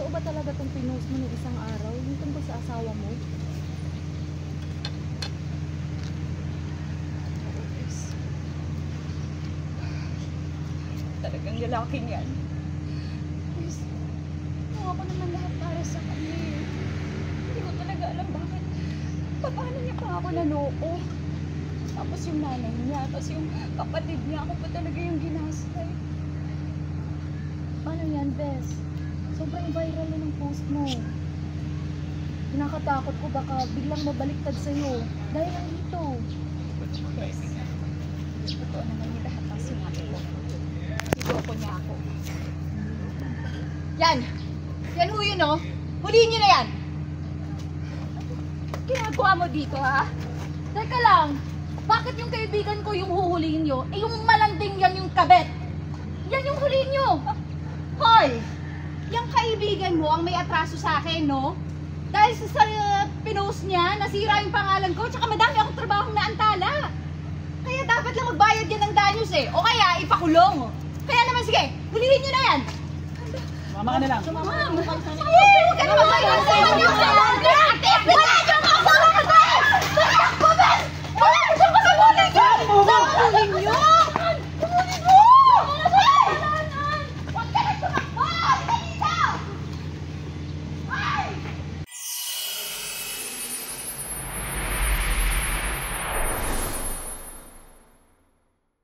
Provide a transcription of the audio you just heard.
totoo ba talaga itong pinost mo ng isang araw? Yung tungkol sa asawa mo? Talagang lalaking yan. Please, nawa ko naman lahat para sa kanya. Hindi ko talaga alam bakit. Paano niya pa ako naloko? Tapos yung nanay niya, tapos yung kapatid niya, ako pa talaga yung ginasay. Paano yan, Bes? Sobrang viral na ng post mo. Nakakatakot ko baka biglang mabaliktad sa'yo. Dahil lang dito. Yes. Totoo naman yung lahat ng sinabi ko. Niloko niya ako. Yan! Yan ho yun, oh! Huliin niyo na yan! Ginagawa mo dito, ha? Teka lang, bakit yung kaibigan ko yung huhulihin nyo? Eh yung malanding yan yung kabet. Yan yung hulihin nyo. Hoy! Yung kaibigan mo ang may atraso sa akin, no? Dahil sa pinost niya, nasira yung pangalan ko, tsaka madami akong trabahong naantala. Kaya dapat lang magbayad yan ng danyos eh. O kaya ipakulong. Kaya naman sige, hulihin nyo na yan. Mama ka na lang. Ma'am! Huwag ka na magbayad sa danyos eh!